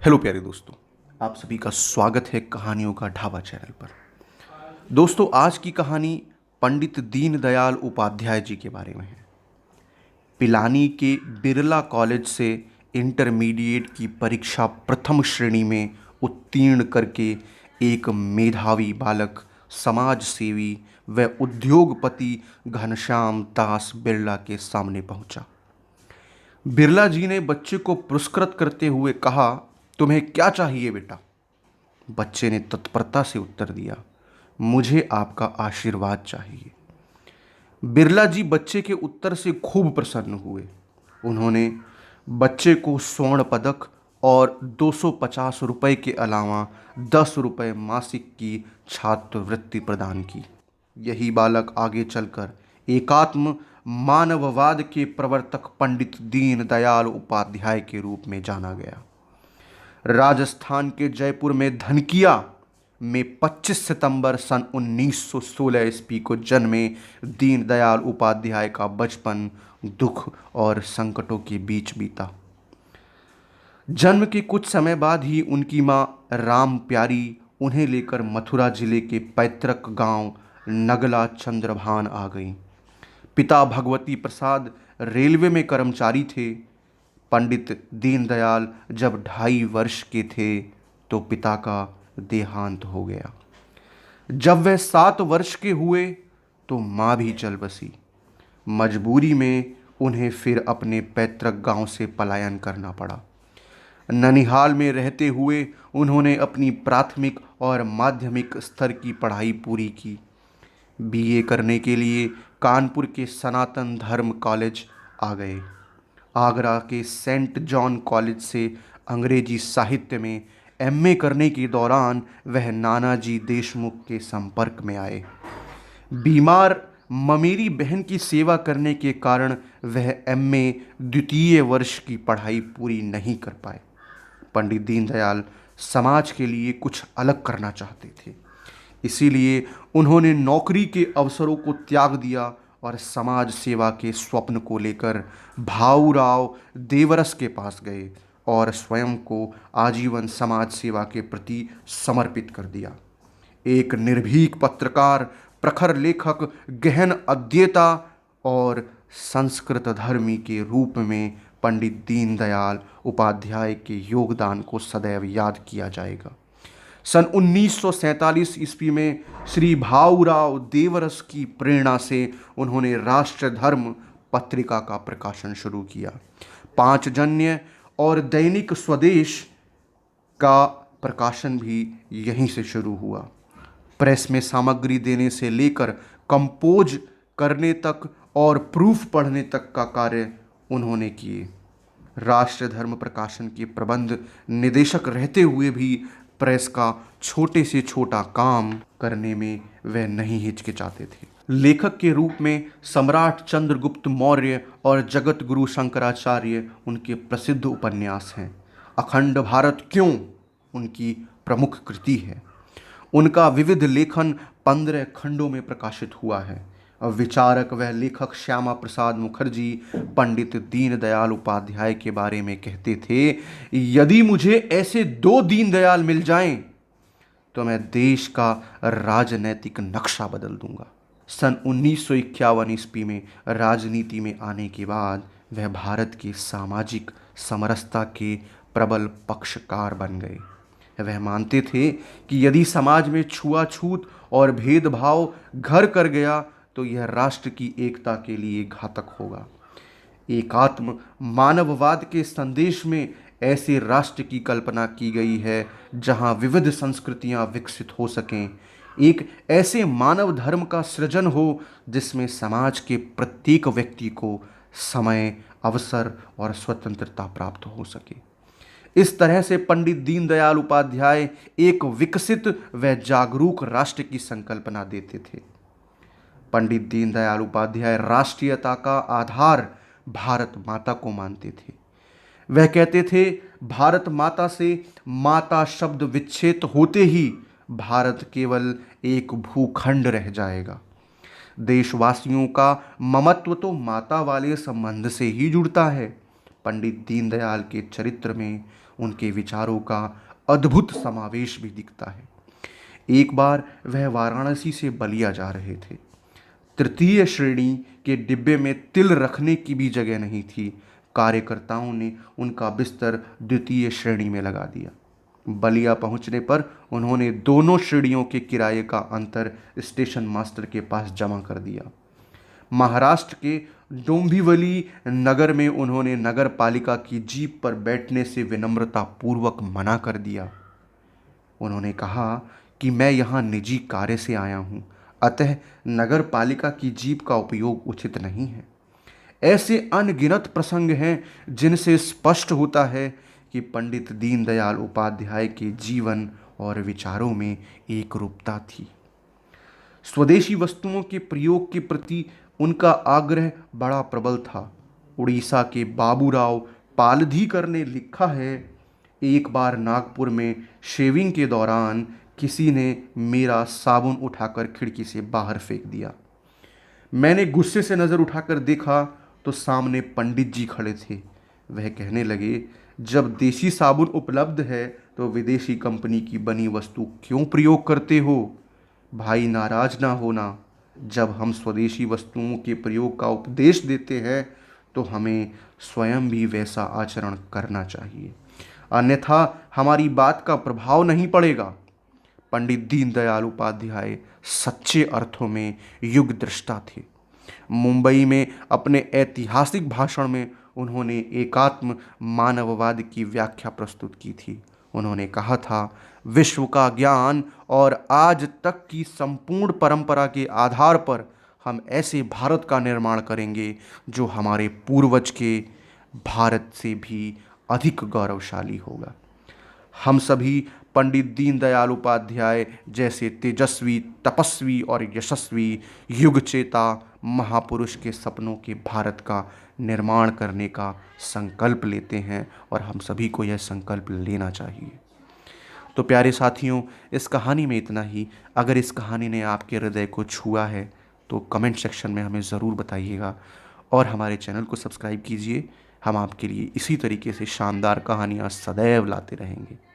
Hello प्यारे दोस्तों, आप सभी का स्वागत है कहानियों का ढाबा चैनल पर। दोस्तों, आज की कहानी पंडित दीनदयाल उपाध्याय जी के बारे में है। पिलानी के बिरला कॉलेज से इंटरमीडिएट की परीक्षा प्रथम श्रेणी में उत्तीर्ण करके एक मेधावी बालक समाज सेवी व उद्योगपति घनश्याम दास बिरला के सामने पहुंचा। बिरला जी ने बच्चे को पुरस्कृत करते हुए कहा, तुम्हें क्या चाहिए बेटा? बच्चे ने तत्परता से उत्तर दिया, मुझे आपका आशीर्वाद चाहिए। बिरला जी बच्चे के उत्तर से खूब प्रसन्न हुए। उन्होंने बच्चे को स्वर्ण पदक और 250 रुपये के अलावा 10 रुपये मासिक की छात्रवृत्ति प्रदान की। यही बालक आगे चलकर एकात्म मानववाद के प्रवर्तक पंडित दीनदयाल उपाध्याय के रूप में जाना गया। राजस्थान के जयपुर में धनकिया में 25 सितंबर सन 1916 ईस्वी को जन्मे दीनदयाल उपाध्याय का बचपन दुख और संकटों के बीच बीता। जन्म के कुछ समय बाद ही उनकी मां राम प्यारी उन्हें लेकर मथुरा जिले के पैतृक गांव नगला चंद्रभान आ गई। पिता भगवती प्रसाद रेलवे में कर्मचारी थे। पंडित दीनदयाल जब 2.5 वर्ष के थे तो पिता का देहांत हो गया। जब वह 7 वर्ष के हुए तो माँ भी चल बसी। मजबूरी में उन्हें फिर अपने पैतृक गांव से पलायन करना पड़ा। ननिहाल में रहते हुए उन्होंने अपनी प्राथमिक और माध्यमिक स्तर की पढ़ाई पूरी की। बीए करने के लिए कानपुर के सनातन धर्म कॉलेज आ गए। आगरा के सेंट जॉन कॉलेज से अंग्रेजी साहित्य में एमए करने के दौरान वह नानाजी देशमुख के संपर्क में आए। बीमार ममेरी बहन की सेवा करने के कारण वह एमए द्वितीय वर्ष की पढ़ाई पूरी नहीं कर पाए। पंडित दीनदयाल समाज के लिए कुछ अलग करना चाहते थे, इसीलिए उन्होंने नौकरी के अवसरों को त्याग दिया और समाज सेवा के स्वप्न को लेकर भाऊराव देवरस के पास गए और स्वयं को आजीवन समाज सेवा के प्रति समर्पित कर दिया। एक निर्भीक पत्रकार, प्रखर लेखक, गहन अध्येता और संस्कृत धर्मी के रूप में पंडित दीनदयाल उपाध्याय के योगदान को सदैव याद किया जाएगा। सन 1947 ईस्वी में श्री भाऊराव देवरस की प्रेरणा से उन्होंने राष्ट्र धर्म पत्रिका का प्रकाशन शुरू किया। पांचजन्य और दैनिक स्वदेश का प्रकाशन भी यहीं से शुरू हुआ। प्रेस में सामग्री देने से लेकर कंपोज करने तक और प्रूफ पढ़ने तक का कार्य उन्होंने किए। राष्ट्र धर्म प्रकाशन के प्रबंध निदेशक रहते हुए भी प्रेस का छोटे से छोटा काम करने में वह नहीं हिचकिचाते थे। लेखक के रूप में सम्राट चंद्रगुप्त मौर्य और जगत गुरु शंकराचार्य उनके प्रसिद्ध उपन्यास हैं। अखंड भारत क्यों उनकी प्रमुख कृति है। उनका विविध लेखन 15 खंडों में प्रकाशित हुआ है। विचारक व लेखक श्यामा प्रसाद मुखर्जी पंडित दीनदयाल उपाध्याय के बारे में कहते थे, यदि मुझे ऐसे 2 दीनदयाल मिल जाएं तो मैं देश का राजनैतिक नक्शा बदल दूंगा। सन 1951 ईस्वी में राजनीति में आने के बाद वह भारत की सामाजिक समरसता के प्रबल पक्षकार बन गए। वह मानते थे कि यदि समाज में छुआछूत और भेदभाव घर कर गया तो यह राष्ट्र की एकता के लिए घातक होगा। एकात्म मानववाद के संदेश में ऐसे राष्ट्र की कल्पना की गई है जहां विविध संस्कृतियां विकसित हो सकें। एक ऐसे मानव धर्म का सृजन हो जिसमें समाज के प्रत्येक व्यक्ति को समय, अवसर और स्वतंत्रता प्राप्त हो सके। इस तरह से पंडित दीनदयाल उपाध्याय एक विकसित व जागरूक राष्ट्र की संकल्पना देते थे। पंडित दीनदयाल उपाध्याय राष्ट्रीयता का आधार भारत माता को मानते थे। वह कहते थे, भारत माता से माता शब्द विच्छेद होते ही भारत केवल एक भूखंड रह जाएगा। देशवासियों का ममत्व तो माता वाले संबंध से ही जुड़ता है। पंडित दीनदयाल के चरित्र में उनके विचारों का अद्भुत समावेश भी दिखता है। एक बार वह वाराणसी से बलिया जा रहे थे। तृतीय श्रेणी के डिब्बे में तिल रखने की भी जगह नहीं थी। कार्यकर्ताओं ने उनका बिस्तर द्वितीय श्रेणी में लगा दिया। बलिया पहुंचने पर उन्होंने दोनों श्रेणियों के किराए का अंतर स्टेशन मास्टर के पास जमा कर दिया। महाराष्ट्र के डोंबिवली नगर में उन्होंने नगर पालिका की जीप पर बैठने से विनम्रता पूर्वक मना कर दिया। उन्होंने कहा कि मैं यहाँ निजी कार्य से आया हूँ, अतः नगर पालिका की जीप का उपयोग उचित नहीं है। ऐसे अनगिनत प्रसंग हैं जिनसे स्पष्ट होता है कि पंडित दीनदयाल उपाध्याय के जीवन और विचारों में एक रूपता थी। स्वदेशी वस्तुओं के प्रयोग के प्रति उनका आग्रह बड़ा प्रबल था। उड़ीसा के बाबूराव पालधीकर ने लिखा है, एक बार नागपुर में शेविंग के दौरान किसी ने मेरा साबुन उठाकर खिड़की से बाहर फेंक दिया। मैंने गुस्से से नज़र उठाकर देखा तो सामने पंडित जी खड़े थे। वह कहने लगे, जब देसी साबुन उपलब्ध है तो विदेशी कंपनी की बनी वस्तु क्यों प्रयोग करते हो? भाई नाराज ना होना, जब हम स्वदेशी वस्तुओं के प्रयोग का उपदेश देते हैं तो हमें स्वयं भी वैसा आचरण करना चाहिए, अन्यथा हमारी बात का प्रभाव नहीं पड़ेगा। पंडित दीनदयाल उपाध्याय सच्चे अर्थों में युग दृष्टा थे। मुंबई में अपने ऐतिहासिक भाषण में उन्होंने एकात्म मानववाद की व्याख्या प्रस्तुत की थी। उन्होंने कहा था, विश्व का ज्ञान और आज तक की संपूर्ण परंपरा के आधार पर हम ऐसे भारत का निर्माण करेंगे जो हमारे पूर्वज के भारत से भी अधिक गौरवशाली होगा। हम सभी पंडित दीनदयाल उपाध्याय जैसे तेजस्वी, तपस्वी और यशस्वी युग चेता महापुरुष के सपनों के भारत का निर्माण करने का संकल्प लेते हैं और हम सभी को यह संकल्प लेना चाहिए। तो प्यारे साथियों, इस कहानी में इतना ही। अगर इस कहानी ने आपके हृदय को छुआ है तो कमेंट सेक्शन में हमें ज़रूर बताइएगा और हमारे चैनल को सब्सक्राइब कीजिए। हम आपके लिए इसी तरीके से शानदार कहानियाँ सदैव लाते रहेंगे।